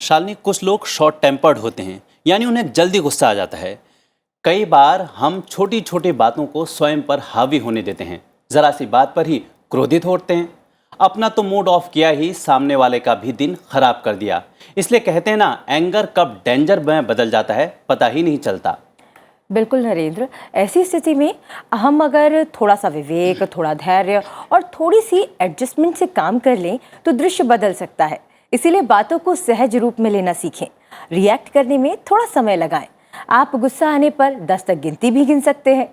शालिनी, कुछ लोग short tempered होते हैं, यानी उन्हें जल्दी गुस्सा आ जाता है। कई बार हम छोटी छोटी बातों को स्वयं पर हावी होने देते हैं, जरा सी बात पर ही क्रोधित होते हैं। अपना तो मूड ऑफ किया ही, सामने वाले का भी दिन खराब कर दिया। इसलिए कहते हैं ना, एंगर कब डेंजर में बदल जाता है पता ही नहीं चलता। बिल्कुल नरेंद्र, ऐसी स्थिति में हम अगर थोड़ा सा विवेक, थोड़ा धैर्य और थोड़ी सी एडजस्टमेंट से काम कर लें तो दृश्य बदल सकता है। इसीलिए बातों को सहज रूप में लेना सीखें, रिएक्ट करने में थोड़ा समय लगाएं। आप गुस्सा आने पर 10 तक गिनती भी गिन सकते हैं।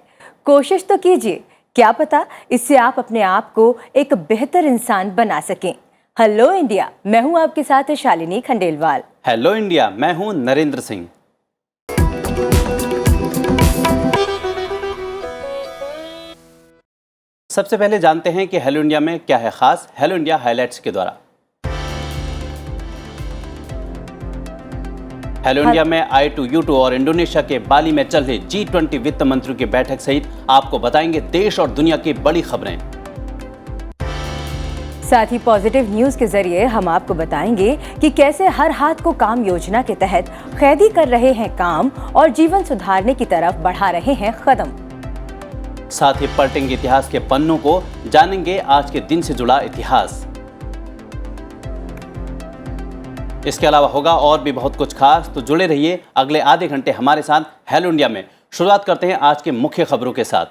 कोशिश तो कीजिए, क्या पता इससे आप अपने आप को एक बेहतर इंसान बना सकें। हेलो इंडिया, मैं हूं आपके साथ शालिनी खंडेलवाल। हेलो इंडिया, मैं हूं नरेंद्र सिंह। सबसे पहले जानते हैं कि हेलो इंडिया में क्या है खास, हेलो इंडिया हाइलाइट्स के द्वारा। हेलो इंडिया में I2U2 और इंडोनेशिया के बाली में चल रही G20 वित्त मंत्रियों की बैठक सहित आपको बताएंगे देश और दुनिया की बड़ी खबरें। साथ ही पॉजिटिव न्यूज के जरिए हम आपको बताएंगे कि कैसे हर हाथ को काम योजना के तहत कैदी कर रहे हैं काम और जीवन सुधारने की तरफ बढ़ा रहे हैं कदम। साथ ही पलटेंगे इतिहास के पन्नों को, जानेंगे आज के दिन से जुड़ा इतिहास। इसके अलावा होगा और भी बहुत कुछ खास, तो जुड़े रहिए अगले आधे घंटे हमारे साथ हेलो इंडिया में। शुरुआत करते हैं आज के मुख्य खबरों के साथ।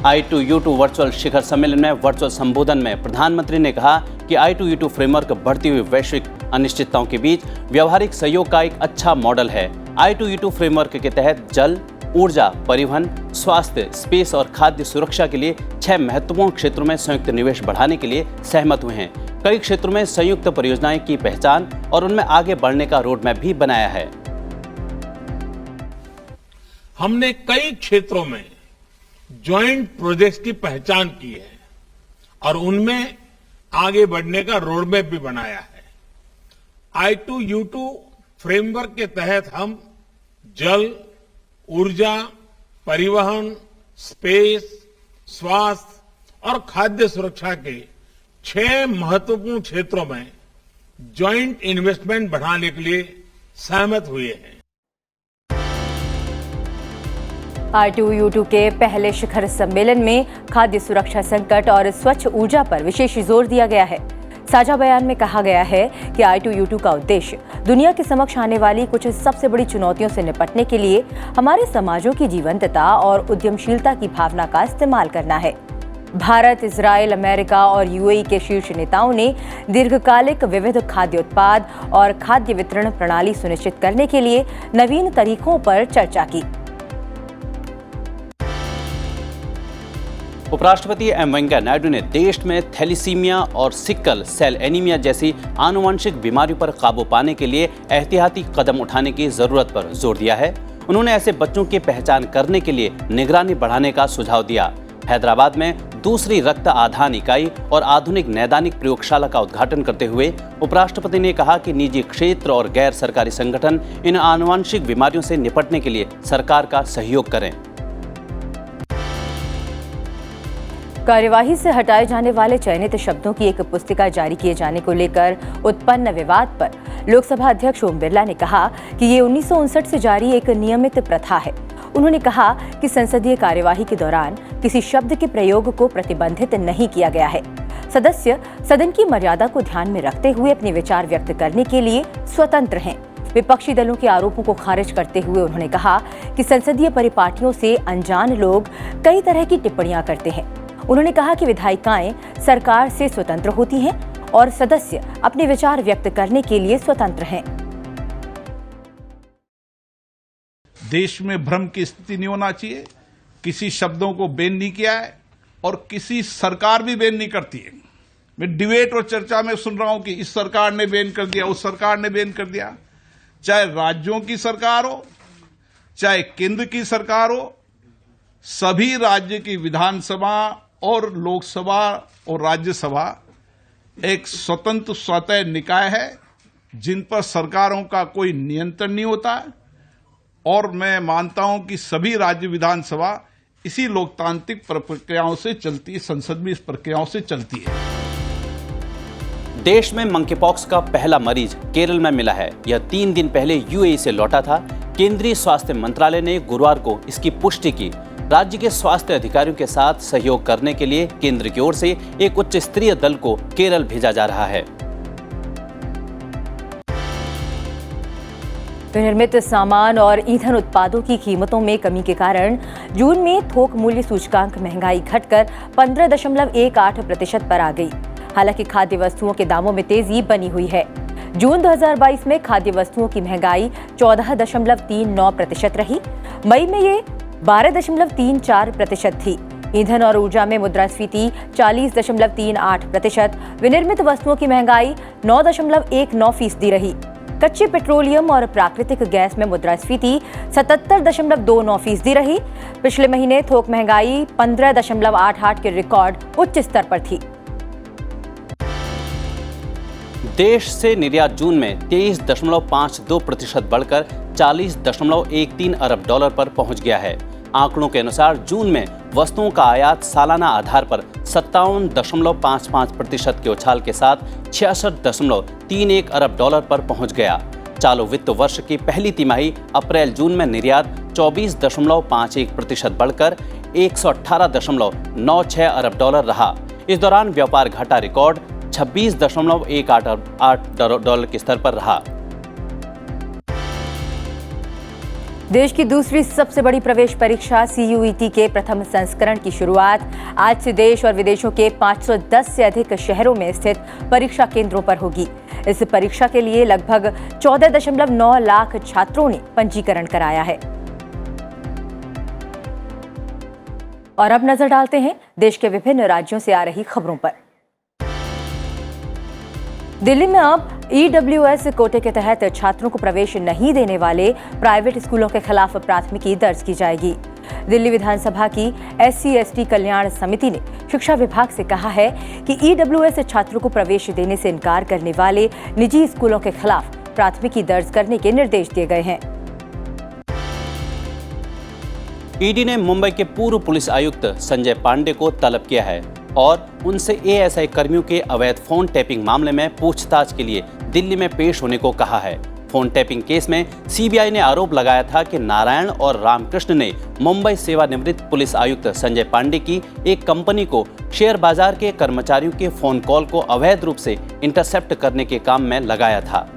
I2U2 वर्चुअल शिखर सम्मेलन में वर्चुअल संबोधन में प्रधानमंत्री ने कहा कि I2U2 फ्रेमवर्क बढ़ती हुई वैश्विक अनिश्चितताओं के बीच व्यावहारिक सहयोग का एक अच्छा मॉडल है। I2U2 फ्रेमवर्क के तहत जल, ऊर्जा, परिवहन, स्वास्थ्य, स्पेस और खाद्य सुरक्षा के लिए 6 महत्वपूर्ण क्षेत्रों में संयुक्त निवेश बढ़ाने के लिए सहमत हुए हैं। कई क्षेत्रों में संयुक्त परियोजनाएं की पहचान और उनमें आगे बढ़ने का रोड मैप भी बनाया है। हमने कई क्षेत्रों में ज्वाइंट प्रोजेक्ट्स की पहचान की है और उनमें आगे बढ़ने का रोड मैप भी बनाया है। I2U2 फ्रेमवर्क के तहत हम जल, ऊर्जा, परिवहन, स्पेस, स्वास्थ्य और खाद्य सुरक्षा के 6 महत्वपूर्ण क्षेत्रों में ज्वाइंट इन्वेस्टमेंट बढ़ाने के लिए सहमत हुए हैं। I2U2 के पहले शिखर सम्मेलन में खाद्य सुरक्षा संकट और स्वच्छ ऊर्जा पर विशेष जोर दिया गया है। साझा बयान में कहा गया है कि I2U2 का उद्देश्य दुनिया के समक्ष आने वाली कुछ सबसे बड़ी चुनौतियों से निपटने के लिए हमारे समाजों की जीवंतता और उद्यमशीलता की भावना का इस्तेमाल करना है। भारत, इजराइल, अमेरिका और UAE के शीर्ष नेताओं ने दीर्घकालिक विविध खाद्य उत्पाद और खाद्य वितरण प्रणाली सुनिश्चित करने के लिए नवीन तरीकों पर चर्चा की। उपराष्ट्रपति एम वेंकैया नायडू ने देश में थैलीसीमिया और सिकल सेल एनीमिया जैसी आनुवंशिक बीमारियों पर काबू पाने के लिए एहतियाती कदम उठाने की जरूरत पर जोर दिया है। उन्होंने ऐसे बच्चों की पहचान करने के लिए निगरानी बढ़ाने का सुझाव दिया। हैदराबाद में दूसरी रक्त आधान इकाई और आधुनिक नैदानिक प्रयोगशाला का उद्घाटन करते हुए उपराष्ट्रपति ने कहा कि निजी क्षेत्र और गैर सरकारी संगठन इन आनुवंशिक बीमारियों से निपटने के लिए सरकार का सहयोग करें। कार्यवाही से हटाए जाने वाले चयनित शब्दों की एक पुस्तिका जारी किए जाने को लेकर उत्पन्न विवाद पर लोकसभा अध्यक्ष ओम बिरला ने कहा कि ये 1959 से जारी एक नियमित प्रथा है। उन्होंने कहा कि संसदीय कार्यवाही के दौरान किसी शब्द के प्रयोग को प्रतिबंधित नहीं किया गया है। सदस्य सदन की मर्यादा को ध्यान में रखते हुए अपने विचार व्यक्त करने के लिए स्वतंत्र हैं। विपक्षी दलों के आरोपों को खारिज करते हुए उन्होंने कहा कि संसदीय परिपाटियों से अनजान लोग कई तरह की टिप्पणियां करते हैं। उन्होंने कहा कि विधायिकाएं सरकार से स्वतंत्र होती हैं और सदस्य अपने विचार व्यक्त करने के लिए स्वतंत्र हैं। देश में भ्रम की स्थिति नहीं होना चाहिए। किसी शब्दों को बैन नहीं किया है और किसी सरकार भी बैन नहीं करती है। मैं डिबेट और चर्चा में सुन रहा हूं कि इस सरकार ने बैन कर दिया, उस सरकार ने बैन कर दिया। चाहे राज्यों की सरकार हो, चाहे केंद्र की सरकार हो, सभी राज्य की विधानसभा और लोकसभा और राज्यसभा एक स्वतंत्र स्वतः निकाय है जिन पर सरकारों का कोई नियंत्रण नहीं होता है। और मैं मानता हूं कि सभी राज्य विधानसभा इसी लोकतांत्रिक प्रक्रियाओं से चलती है, संसद भी इस प्रक्रियाओं से चलती है। देश में मंकीपॉक्स का पहला मरीज केरल में मिला है। यह 3 दिन पहले यूएई से लौटा था। केंद्रीय स्वास्थ्य मंत्रालय ने गुरुवार को इसकी पुष्टि की। राज्य के स्वास्थ्य अधिकारियों के साथ सहयोग करने के लिए केंद्र की ओर से एक उच्च स्तरीय दल को केरल भेजा जा रहा है। विनिर्मित सामान और ईंधन उत्पादों की कीमतों में कमी के कारण जून में थोक मूल्य सूचकांक महंगाई घटकर 15.18% पर आ गई। हालांकि खाद्य वस्तुओं के दामों में तेजी बनी हुई है। जून 2022 में खाद्य वस्तुओं की महंगाई 14.39% रही। मई में ये 12.34% थी। ईंधन और ऊर्जा में मुद्रास्फीति 40.38%, विनिर्मित वस्तुओं की महंगाई 9.19% रही। कच्चे पेट्रोलियम और प्राकृतिक गैस में मुद्रास्फीति 77.29% रही। पिछले महीने थोक महंगाई 15.88 के रिकॉर्ड उच्च स्तर पर थी। देश से निर्यात जून में 23.52% बढ़कर 40.13 अरब डॉलर पर पहुंच गया है। आंकड़ों के अनुसार जून में वस्तुओं का आयात सालाना आधार पर 57.55% के उछाल के साथ 66.31 अरब डॉलर पर पहुंच गया। चालू वित्त वर्ष की पहली तिमाही अप्रैल जून में निर्यात 24.51% बढ़कर 118.96 अरब डॉलर रहा। इस दौरान व्यापार घाटा रिकॉर्ड 26.18 डॉलर के स्तर पर रहा। देश की दूसरी सबसे बड़ी प्रवेश परीक्षा CUET के प्रथम संस्करण की शुरुआत आज से देश और विदेशों के 510 से अधिक शहरों में स्थित परीक्षा केंद्रों पर होगी। इस परीक्षा के लिए लगभग 14.9 लाख छात्रों ने पंजीकरण कराया है। और अब नजर डालते हैं देश के विभिन्न राज्यों से आ रही खबरों पर। दिल्ली में अब EWS कोटे के तहत छात्रों को प्रवेश नहीं देने वाले प्राइवेट स्कूलों के खिलाफ प्राथमिकी दर्ज की जाएगी। दिल्ली विधानसभा की SC/ST कल्याण समिति ने शिक्षा विभाग से कहा है कि EWS छात्रों को प्रवेश देने से इनकार करने वाले निजी स्कूलों के खिलाफ प्राथमिकी दर्ज करने के निर्देश दिए गए हैं। ईडी ने मुंबई के पूर्व पुलिस आयुक्त संजय पांडे को तलब किया है और उनसे ASI कर्मियों के अवैध फोन टैपिंग मामले में पूछताछ के लिए दिल्ली में पेश होने को कहा है। फोन टैपिंग केस में CBI ने आरोप लगाया था कि नारायण और रामकृष्ण ने मुंबई सेवानिवृत्त पुलिस आयुक्त संजय पांडे की एक कंपनी को शेयर बाजार के कर्मचारियों के फोन कॉल को अवैध रूप से इंटरसेप्ट करने के काम में लगाया था।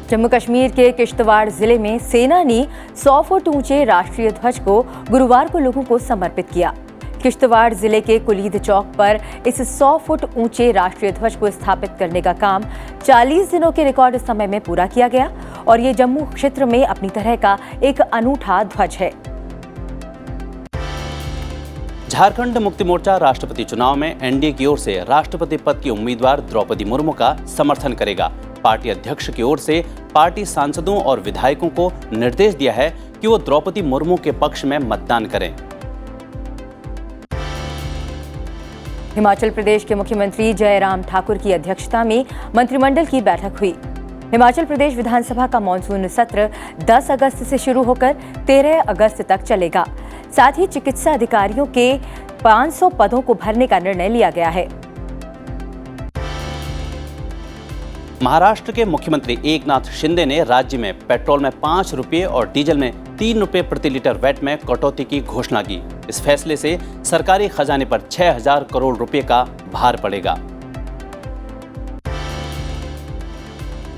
जम्मू कश्मीर के किश्तवाड़ जिले में सेना ने 100 फुट ऊंचे राष्ट्रीय ध्वज को गुरुवार को लोगों को समर्पित किया। किश्तवाड़ जिले के कुलीद चौक पर इस 100 फुट ऊंचे राष्ट्रीय ध्वज को स्थापित करने का काम 40 दिनों के रिकॉर्ड समय में पूरा किया गया और ये जम्मू क्षेत्र में अपनी तरह का एक अनूठा ध्वज है। झारखंड मुक्ति मोर्चा राष्ट्रपति चुनाव में NDA की ओर से राष्ट्रपति पद की उम्मीदवार द्रौपदी मुर्मू का समर्थन करेगा। पार्टी अध्यक्ष की ओर से पार्टी सांसदों और विधायकों को निर्देश दिया है कि वो द्रौपदी मुर्मू के पक्ष में मतदान करें। हिमाचल प्रदेश के मुख्यमंत्री जयराम ठाकुर की अध्यक्षता में मंत्रिमंडल की बैठक हुई। हिमाचल प्रदेश विधानसभा का मॉनसून सत्र 10 अगस्त से शुरू होकर 13 अगस्त तक चलेगा। साथ ही चिकित्सा अधिकारियों के 500 पदों को भरने का निर्णय लिया गया है। महाराष्ट्र के मुख्यमंत्री एकनाथ शिंदे ने राज्य में पेट्रोल में 5 रुपये और डीजल में 3 रुपये प्रति लीटर वैट में कटौती की घोषणा की। इस फैसले से सरकारी खजाने पर 6,000 करोड़ रुपए का भार पड़ेगा।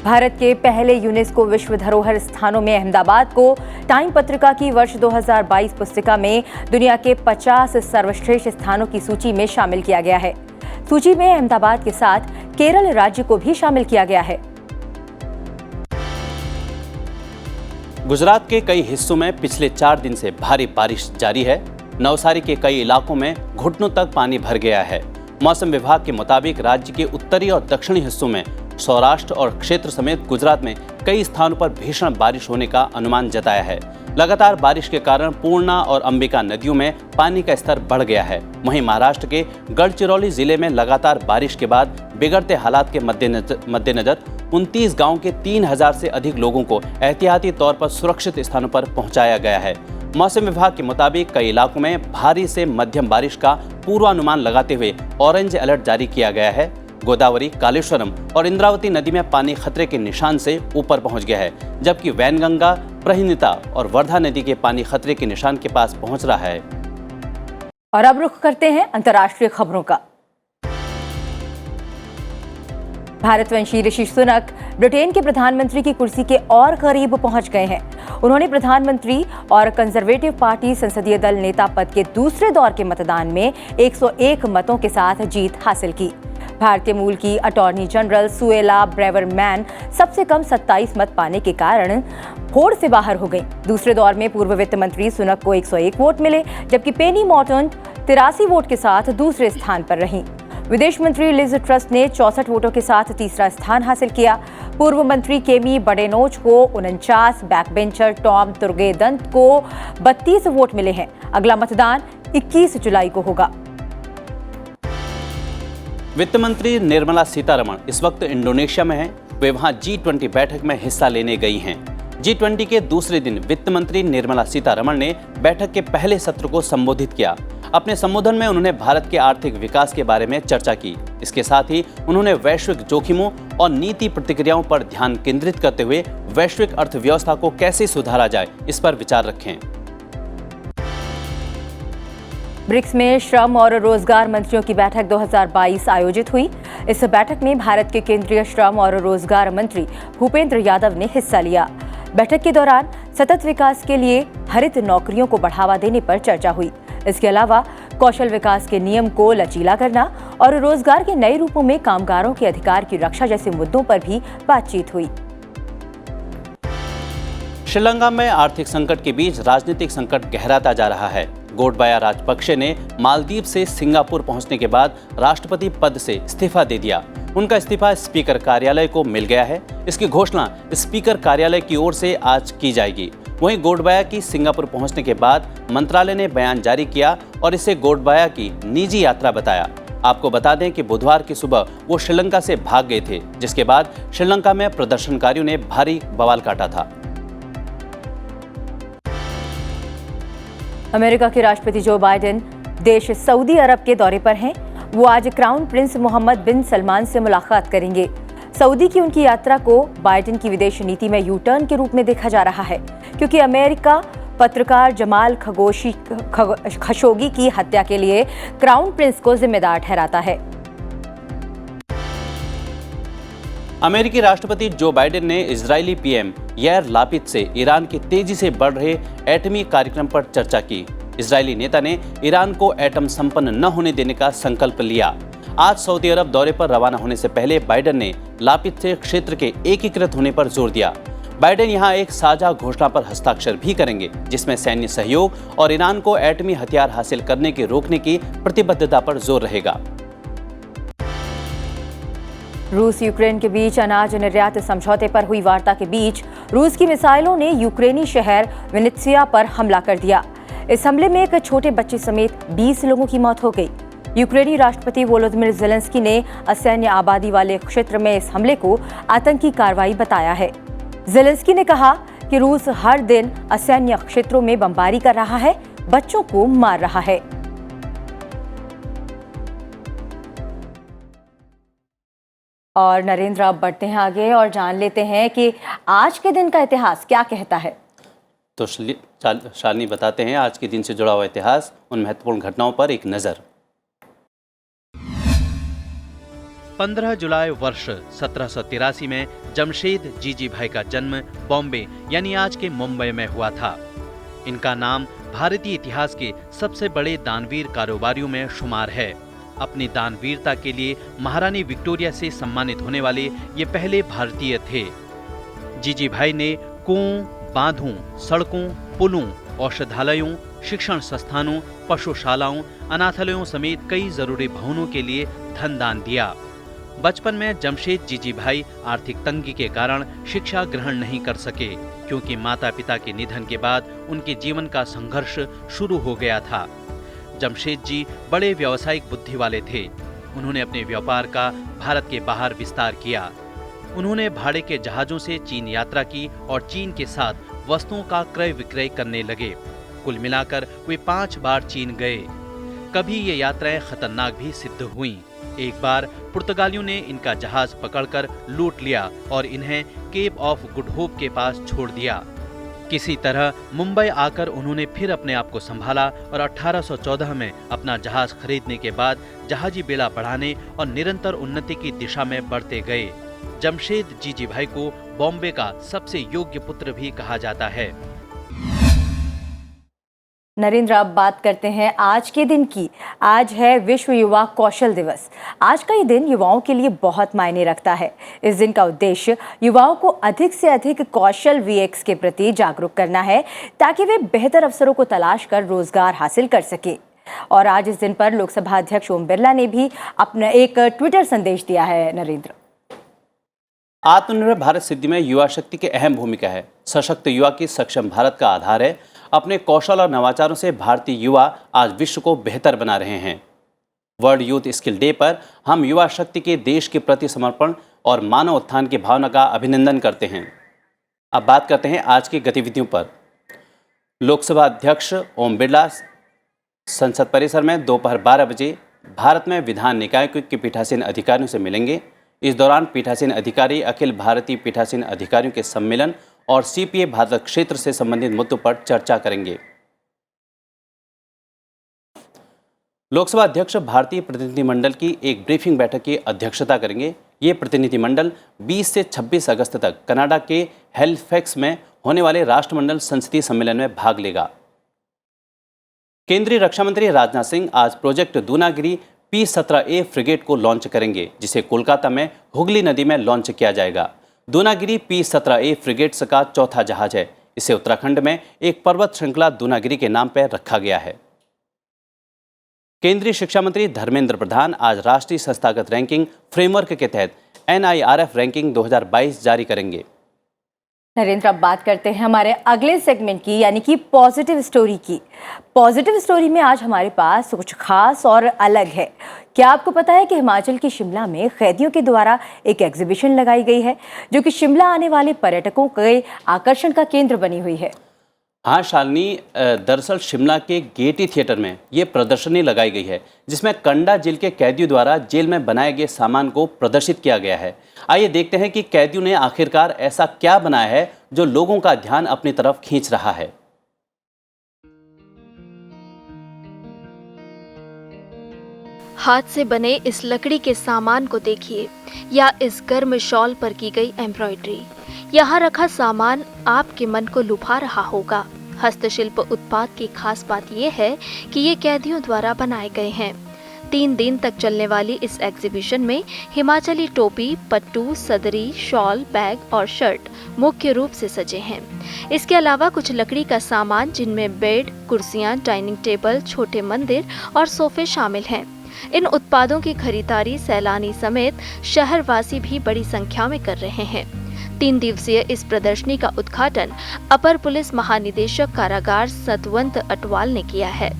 भारत के पहले यूनेस्को विश्व धरोहर स्थानों में अहमदाबाद को टाइम पत्रिका की वर्ष 2022 पुस्तिका में दुनिया के 50 सर्वश्रेष्ठ स्थानों की सूची में शामिल किया गया है। सूची में अहमदाबाद के साथ केरल राज्य को भी शामिल किया गया है। गुजरात के कई हिस्सों में पिछले 4 दिन से भारी बारिश जारी है। नवसारी के कई इलाकों में घुटनों तक पानी भर गया है। मौसम विभाग के मुताबिक राज्य के उत्तरी और दक्षिणी हिस्सों में, सौराष्ट्र और क्षेत्र समेत गुजरात में कई स्थानों पर भीषण बारिश होने का अनुमान जताया है। लगातार बारिश के कारण पूर्णा और अंबिका नदियों में पानी का स्तर बढ़ गया है। वहीं महाराष्ट्र के गढ़चिरौली जिले में लगातार बारिश के बाद बिगड़ते हालात के मद्देनजर 29 गांव के 3000 से अधिक लोगों को एहतियाती तौर पर सुरक्षित स्थानों पर पहुंचाया गया है। मौसम विभाग के मुताबिक कई इलाकों में भारी से मध्यम बारिश का पूर्वानुमान लगाते हुए ऑरेंज अलर्ट जारी किया गया है। गोदावरी, कालेश्वरम और इंद्रावती नदी में पानी खतरे के निशान से ऊपर पहुंच गया है, जबकि वैनगंगा, प्रहिनिता और वर्धा नदी के पानी खतरे के निशान के पास पहुंच रहा है। और अब रुख करते हैं अंतर्राष्ट्रीय खबरों का। भारतवंशी ऋषि सुनक ब्रिटेन के प्रधानमंत्री की कुर्सी के और करीब पहुंच गए हैं। उन्होंने प्रधानमंत्री और कंजर्वेटिव पार्टी संसदीय दल नेता पद के दूसरे दौर के मतदान में 101 मतों के साथ जीत हासिल की। भारतीय मूल की अटॉर्नी जनरल सुएला ब्रेवरमैन सबसे कम 27 मत पाने के कारण होड़ से बाहर हो गई। दूसरे दौर में पूर्व वित्त मंत्री सुनक को 101 वोट मिले, जबकि पेनी मॉर्टन 83 वोट के साथ दूसरे स्थान पर रहीं। विदेश मंत्री लिज ट्रस ने 64 वोटों के साथ तीसरा स्थान हासिल किया। पूर्व मंत्री केमी बडेनोच को 49, बैकबेंचर टॉम तुर्गेदंत को 32 वोट मिले हैं। अगला मतदान 21 जुलाई को होगा। वित्त मंत्री निर्मला सीतारमण इस वक्त इंडोनेशिया में हैं। वे वहां G20 बैठक में हिस्सा लेने गई हैं। G20 के दूसरे दिन वित्त मंत्री निर्मला सीतारमण ने बैठक के पहले सत्र को संबोधित किया। अपने संबोधन में उन्होंने भारत के आर्थिक विकास के बारे में चर्चा की। इसके साथ ही उन्होंने वैश्विक जोखिमों और नीति प्रतिक्रियाओं पर ध्यान केंद्रित करते हुए वैश्विक अर्थव्यवस्था को कैसे सुधारा जाए, इस पर विचार रखें। ब्रिक्स में श्रम और रोजगार मंत्रियों की बैठक 2022 आयोजित हुई। इस बैठक में भारत के केंद्रीय श्रम और रोजगार मंत्री भूपेंद्र यादव ने हिस्सा लिया। बैठक के दौरान सतत विकास के लिए हरित नौकरियों को बढ़ावा देने पर चर्चा हुई। इसके अलावा कौशल विकास के नियम को लचीला करना और रोजगार के नए रूपों में कामगारों के अधिकार की रक्षा जैसे मुद्दों पर भी बातचीत हुई। श्रीलंका में आर्थिक संकट के बीच राजनीतिक संकट गहराता जा रहा है। गोटबाया राजपक्षे ने मालदीव से सिंगापुर पहुंचने के बाद राष्ट्रपति पद से इस्तीफा दे दिया। उनका इस्तीफा स्पीकर कार्यालय को मिल गया है। इसकी घोषणा स्पीकर कार्यालय की ओर से आज की जाएगी। वहीं गोटबाया की सिंगापुर पहुंचने के बाद मंत्रालय ने बयान जारी किया और इसे गोटबाया की निजी यात्रा बताया। आपको बता दें कि बुधवार की सुबह वो श्रीलंका से भाग गए थे, जिसके बाद श्रीलंका में प्रदर्शनकारियों ने भारी बवाल काटा था। अमेरिका के राष्ट्रपति जो बाइडेन देश सऊदी अरब के दौरे पर हैं। वो आज क्राउन प्रिंस मोहम्मद बिन सलमान से मुलाकात करेंगे। सऊदी की उनकी यात्रा को बाइडेन की विदेश नीति में यू टर्न के रूप में देखा जा रहा है, क्योंकि अमेरिका पत्रकार जमाल खशोगी की हत्या के लिए क्राउन प्रिंस को जिम्मेदार ठहराता है। अमेरिकी राष्ट्रपति जो बाइडेन ने इजरायली पीएम यार लापिद से ईरान के तेजी से बढ़ रहे एटमी कार्यक्रम पर चर्चा की। इजरायली नेता ने ईरान को एटम संपन्न न होने देने का संकल्प लिया। आज सऊदी अरब दौरे पर रवाना होने से पहले बाइडेन ने लापिद से क्षेत्र के एकीकृत होने पर जोर दिया। बाइडेन यहां एक साझा घोषणा पर हस्ताक्षर भी करेंगे, जिसमें सैन्य सहयोग और ईरान को एटमी हथियार हासिल करने के रोकने की प्रतिबद्धता पर जोर रहेगा। रूस यूक्रेन के बीच अनाज निर्यात समझौते पर हुई वार्ता के बीच रूस की मिसाइलों ने यूक्रेनी शहर विनित्सिया पर हमला कर दिया। इस हमले में एक छोटे बच्चे समेत 20 लोगों की मौत हो गई। यूक्रेनी राष्ट्रपति वोलोदिमिर ज़ेलेंस्की ने असैन्य आबादी वाले क्षेत्र में इस हमले को आतंकी कार्रवाई बताया है। ज़ेलेंस्की ने कहा कि रूस हर दिन असैन्य क्षेत्रों में बमबारी कर रहा है, बच्चों को मार रहा है। और नरेंद्र, अब बढ़ते हैं आगे और जान लेते हैं कि आज के दिन का इतिहास क्या कहता है। तो शालिनी बताते हैं आज के दिन से जुड़ा हुआ इतिहास, उन महत्वपूर्ण घटनाओं पर एक नजर। 15 जुलाई वर्ष 1783 में जमशेद जीजीभाई का जन्म बॉम्बे यानी आज के मुंबई में हुआ था। इनका नाम भारतीय इतिहास के सबसे बड़े दानवीर कारोबारियों में शुमार है। अपनी दानवीरता के लिए महारानी विक्टोरिया से सम्मानित होने वाले ये पहले भारतीय थे। जीजीभाई ने कुओं, बांधों, सड़कों, पुलों, औषधालयों, शिक्षण संस्थानों, पशुशालाओं, अनाथालयों समेत कई जरूरी भवनों के लिए धन दान दिया। बचपन में जमशेद जीजीभाई आर्थिक तंगी के कारण शिक्षा ग्रहण नहीं कर सके, क्योंकि माता पिता के निधन के बाद उनके जीवन का संघर्ष शुरू हो गया था। जमशेद जी बड़े व्यावसायिक बुद्धि वाले थे। उन्होंने अपने व्यापार का भारत के बाहर विस्तार किया। उन्होंने भाड़े के जहाजों से चीन यात्रा की और चीन के साथ वस्तुओं का क्रय विक्रय करने लगे। कुल मिलाकर वे 5 बार चीन गए। कभी ये यात्राएं खतरनाक भी सिद्ध हुईं। एक बार पुर्तगालियों ने इनका जहाज पकड़कर लूट लिया और इन्हें केप ऑफ गुड होप के पास छोड़ दिया। किसी तरह मुंबई आकर उन्होंने फिर अपने आप को संभाला और 1814 में अपना जहाज खरीदने के बाद जहाजी बेड़ा बढ़ाने और निरंतर उन्नति की दिशा में बढ़ते गए। जमशेद जीजी भाई को बॉम्बे का सबसे योग्य पुत्र भी कहा जाता है। नरेंद्र, अब बात करते हैं आज के दिन की। आज है विश्व युवा कौशल दिवस। आज का ये दिन युवाओं के लिए बहुत मायने रखता है। इस दिन का उद्देश्य युवाओं को अधिक से अधिक कौशल VX के प्रति जागरूक करना है ताकि वे बेहतर अवसरों को तलाश कर रोजगार हासिल कर सके। और आज इस दिन पर लोकसभा अध्यक्ष ओम बिरला ने भी अपना एक ट्विटर संदेश दिया है। नरेंद्र, आत्मनिर्भर भारत सिद्धि में युवा शक्ति की अहम भूमिका है। सशक्त युवा की सक्षम भारत का आधार है। अपने कौशल और नवाचारों से भारतीय युवा आज विश्व को बेहतर बना रहे हैं। वर्ल्ड यूथ स्किल डे पर हम युवा शक्ति के देश के प्रति समर्पण और मानव उत्थान की भावना का अभिनंदन करते हैं। अब बात करते हैं आज की गतिविधियों पर। लोकसभा अध्यक्ष ओम बिरला संसद परिसर में दोपहर 12 बजे भारत में विधान निकाय के पीठासीन अधिकारियों से मिलेंगे। इस दौरान पीठासीन अधिकारी अखिल भारतीय पीठासीन अधिकारियों के सम्मेलन और CPA भारत क्षेत्र से संबंधित मुद्दों पर चर्चा करेंगे। लोकसभा अध्यक्ष भारतीय प्रतिनिधिमंडल की एक ब्रीफिंग बैठक की अध्यक्षता करेंगे। ये प्रतिनिधिमंडल 20 से 26 अगस्त तक कनाडा के हैलिफैक्स में होने वाले राष्ट्रमंडल संसदीय सम्मेलन में भाग लेगा। केंद्रीय रक्षा मंत्री राजनाथ सिंह आज प्रोजेक्ट दूनागिरी P-17A फ्रिगेट को लॉन्च करेंगे, जिसे कोलकाता में हुगली नदी में लॉन्च किया जाएगा। दूनागिरी P-17A फ्रिगेट्स का चौथा जहाज है। इसे उत्तराखंड में एक पर्वत श्रृंखला दूनागिरी के नाम पर रखा गया है। केंद्रीय शिक्षा मंत्री धर्मेंद्र प्रधान आज राष्ट्रीय संस्थागत रैंकिंग फ्रेमवर्क के तहत NIRF रैंकिंग 2022 जारी करेंगे। नरेंद्र, अब बात करते हैं हमारे अगले सेगमेंट की, यानी कि पॉजिटिव स्टोरी की। पॉजिटिव स्टोरी में आज हमारे पास कुछ खास और अलग है। क्या आपको पता है कि हिमाचल के शिमला में कैदियों के द्वारा एक एग्जीबिशन लगाई गई है जो कि शिमला आने वाले पर्यटकों के आकर्षण का केंद्र बनी हुई है? हाँ शालिनी, दरअसल शिमला के गेयटी थिएटर में ये प्रदर्शनी लगाई गई है जिसमें कंडा जेल के कैदियों द्वारा जेल में बनाए गए सामान को प्रदर्शित किया गया है। आइए देखते हैं कि कैदियों ने आखिरकार ऐसा क्या बनाया है जो लोगों का ध्यान अपनी तरफ खींच रहा है। हाथ से बने इस लकड़ी के सामान को देखिए, या इस गर्म शॉल पर की गई एम्ब्रॉयडरी। यहाँ रखा सामान आपके मन को लुभा रहा होगा। हस्तशिल्प उत्पाद की खास बात यह है कि ये कैदियों द्वारा बनाए गए हैं। 3 दिन तक चलने वाली इस एग्जीबिशन में हिमाचली टोपी, पट्टू, सदरी, शॉल, बैग और शर्ट मुख्य रूप से सजे हैं। इसके अलावा कुछ लकड़ी का सामान जिनमें बेड, कुर्सियां, डाइनिंग टेबल, छोटे मंदिर और सोफे शामिल हैं। इन उत्पादों की खरीदारी सैलानी समेत शहरवासी भी बड़ी संख्या में कर रहे हैं। 3 दिवसीय इस प्रदर्शनी का उद्घाटन अपर पुलिस महानिदेशक कारागार सतवंत अटवाल ने किया है।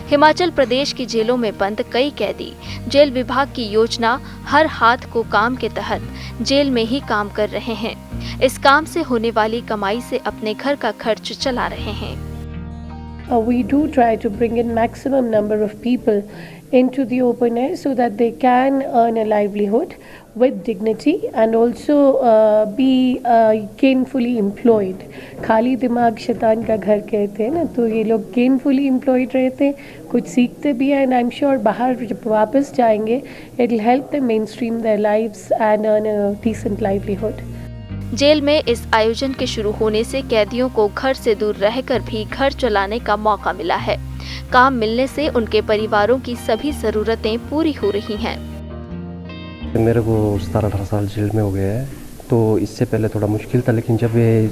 हिमाचल प्रदेश की जेलों में बंद कई कैदी जेल विभाग की योजना हर हाथ को काम के तहत जेल में ही काम कर रहे हैं। इस काम से होने वाली कमाई से अपने घर का खर्च चला रहे हैं। We do try to bring in maximum number of people into the open air so that they can earn a livelihood with dignity and also be gainfully employed. खाली दिमाग शैतान का घर कहते हैं ना, तो ये लोग gainfully employed रहते हैं, कुछ सीखते भी हैं, and I'm sure बाहर जब वापस जाएंगे it will help them mainstream their lives and earn a decent livelihood. Jail में इस आयोजन के शुरू होने से कैदियों को घर से दूर रहकर भी घर चलाने का मौका मिला है। काम मिलने से उनके परिवारों की सभी जरूरतें पूरी हो रही हैं। मेरे को 17-18 साल जेल में हो गया है, तो इससे पहले थोड़ा मुश्किल था, लेकिन जब ये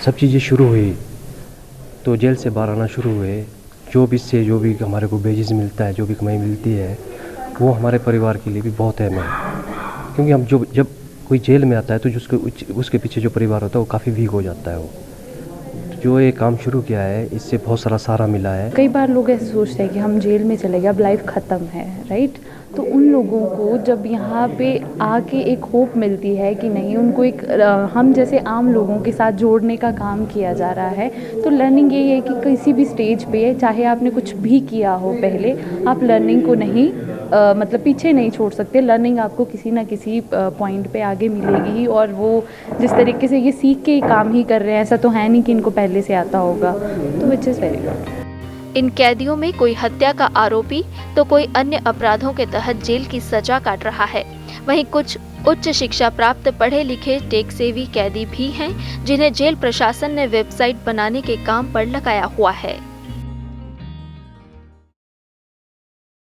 सब चीज़ें शुरू हुई तो जेल से बाहर आना शुरू हुए। जो भी हमारे को बेजिस मिलता है, जो भी कमाई मिलती है, वो हमारे परिवार के लिए भी बहुत अहम है। क्योंकि हम जब कोई जेल में आता है तो उसके पीछे जो परिवार होता है वो काफ़ी वीक हो जाता है। वो जो ये काम शुरू किया है इससे बहुत सारा सहारा मिला है। कई बार लोग ऐसे सोचते हैं कि हम जेल में चले गए, अब लाइफ ख़त्म है, राइट? तो उन लोगों को जब यहाँ पे आके एक होप मिलती है कि नहीं, उनको एक हम जैसे आम लोगों के साथ जोड़ने का काम किया जा रहा है। तो लर्निंग यही है कि किसी भी स्टेज पे चाहे आपने कुछ भी किया हो पहले, आप लर्निंग को नहीं मतलब पीछे नहीं छोड़ सकते। लर्निंग आपको किसी ना किसी पॉइंट पे आगे मिलेगी ही, और वो जिस तरीके से ये सीख के काम ही कर रहे हैं, ऐसा तो है नहीं कि इनको पहले से आता होगा, तो विच इज़ वेरी गुड। इन कैदियों में कोई हत्या का आरोपी तो कोई अन्य अपराधों के तहत जेल की सजा काट रहा है। वहीं कुछ उच्च शिक्षा प्राप्त पढ़े लिखे टेक सेवी कैदी भी हैं, जिन्हें जेल प्रशासन ने वेबसाइट बनाने के काम पर लगाया हुआ है।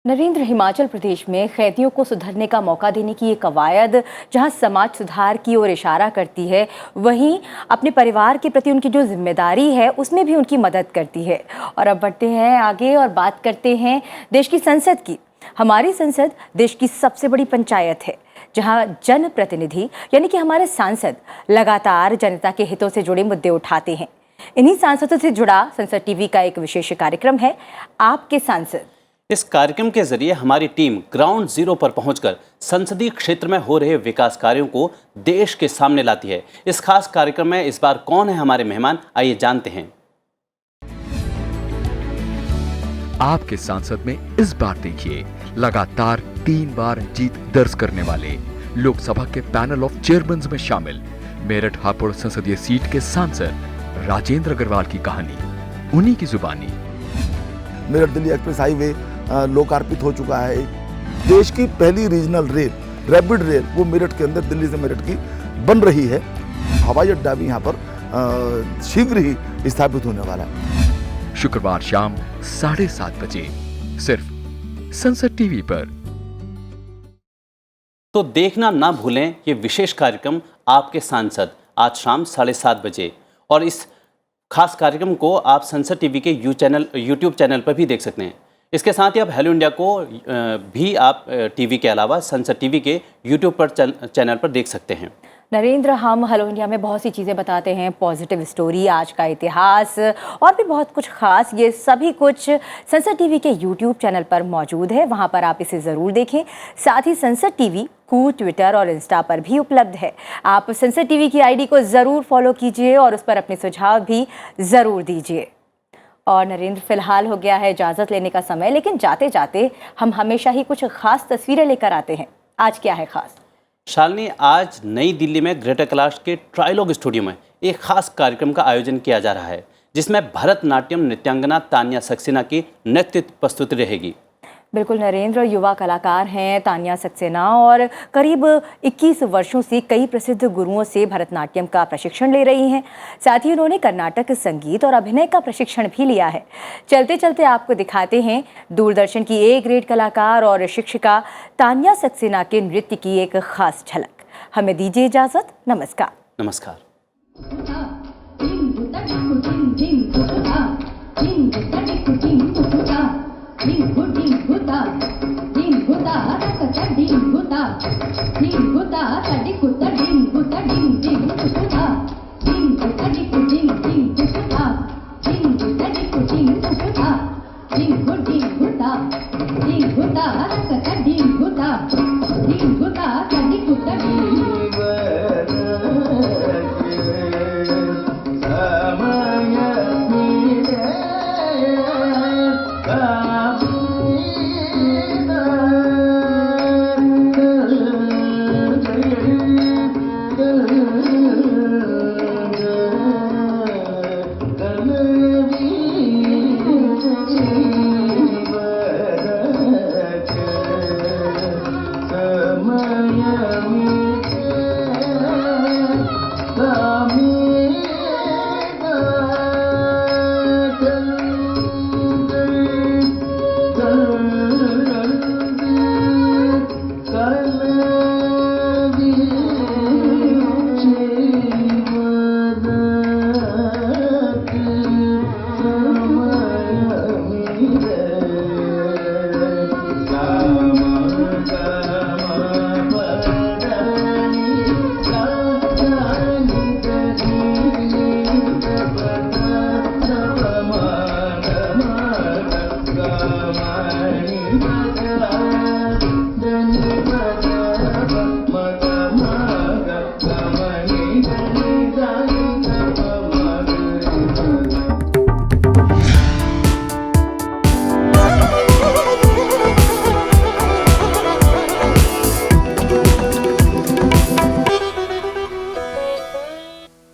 नरेंद्र, हिमाचल प्रदेश में कैदियों को सुधरने का मौका देने की ये कवायद जहां समाज सुधार की ओर इशारा करती है, वहीं अपने परिवार के प्रति उनकी जो जिम्मेदारी है उसमें भी उनकी मदद करती है। और अब बढ़ते हैं आगे और बात करते हैं देश की संसद की। हमारी संसद देश की सबसे बड़ी पंचायत है, जहां जनप्रतिनिधि यानी कि हमारे सांसद लगातार जनता के हितों से जुड़े मुद्दे उठाते हैं। इन्हीं सांसदों से जुड़ा संसद टीवी का एक विशेष कार्यक्रम है आपके सांसद। इस कार्यक्रम के जरिए हमारी टीम ग्राउंड जीरो पर पहुंचकर संसदीय क्षेत्र में हो रहे विकास कार्यों को देश के सामने लाती है। इस खास कार्यक्रम में इस बार कौन है हमारे मेहमान, आइए जानते हैं। आपके सांसद में इस बार देखिए लगातार 3 बार जीत दर्ज करने वाले लोकसभा के पैनल ऑफ चेयरमैन में शामिल मेरठ हापुड़ संसदीय सीट के सांसद राजेंद्र अग्रवाल की कहानी, उन्हीं की जुबानी। मेरठ दिल्ली एक्सप्रेस हाईवे लोकार्पित हो चुका है। देश की पहली रीजनल रेल, रैपिड रेल, वो मेरठ के अंदर दिल्ली से मेरठ की बन रही है। हवाई अड्डा भी यहाँ पर शीघ्र ही स्थापित होने वाला है। शुक्रवार शाम 7:30 बजे सिर्फ संसद टीवी पर। तो देखना ना भूलें ये विशेष कार्यक्रम आपके सांसद आज शाम 7:30 बजे। और इस खास कार्यक्रम को आप संसद टीवी के यूट्यूब चैनल पर भी देख सकते हैं। इसके साथ ही आप हेलो इंडिया को भी आप टीवी के अलावा संसद टीवी के यूट्यूब पर चैनल पर देख सकते हैं। नरेंद्र, हम हेलो इंडिया में बहुत सी चीज़ें बताते हैं, पॉजिटिव स्टोरी, आज का इतिहास और भी बहुत कुछ खास। ये सभी कुछ संसद टीवी के यूट्यूब चैनल पर मौजूद है, वहाँ पर आप इसे ज़रूर देखें। साथ ही संसद टीवी कू, ट्विटर और इंस्टा पर भी उपलब्ध है। आप संसद टीवी की आईडी को ज़रूर फॉलो कीजिए और उस पर अपने सुझाव भी ज़रूर दीजिए। और नरेंद्र, फिलहाल हो गया है इजाज़त लेने का समय, लेकिन जाते जाते हम हमेशा ही कुछ खास तस्वीरें लेकर आते हैं। आज क्या है खास? शालिनी, आज नई दिल्ली में ग्रेटर कैलाश के ट्रायलॉग स्टूडियो में एक खास कार्यक्रम का आयोजन किया जा रहा है, जिसमें भरतनाट्यम नृत्यांगना तान्या सक्सेना की नृत्य प्रस्तुति रहेगी। बिल्कुल नरेंद्र, युवा कलाकार हैं तान्या सक्सेना और करीब 21 वर्षों से कई प्रसिद्ध गुरुओं से भरतनाट्यम का प्रशिक्षण ले रही हैं। साथ ही उन्होंने कर्नाटक संगीत और अभिनय का प्रशिक्षण भी लिया है। चलते चलते आपको दिखाते हैं दूरदर्शन की ए ग्रेड कलाकार और शिक्षिका तान्या सक्सेना के नृत्य की एक खास झलक। हमें दीजिए इजाज़त। नमस्कार। नमस्कार। जाने वाली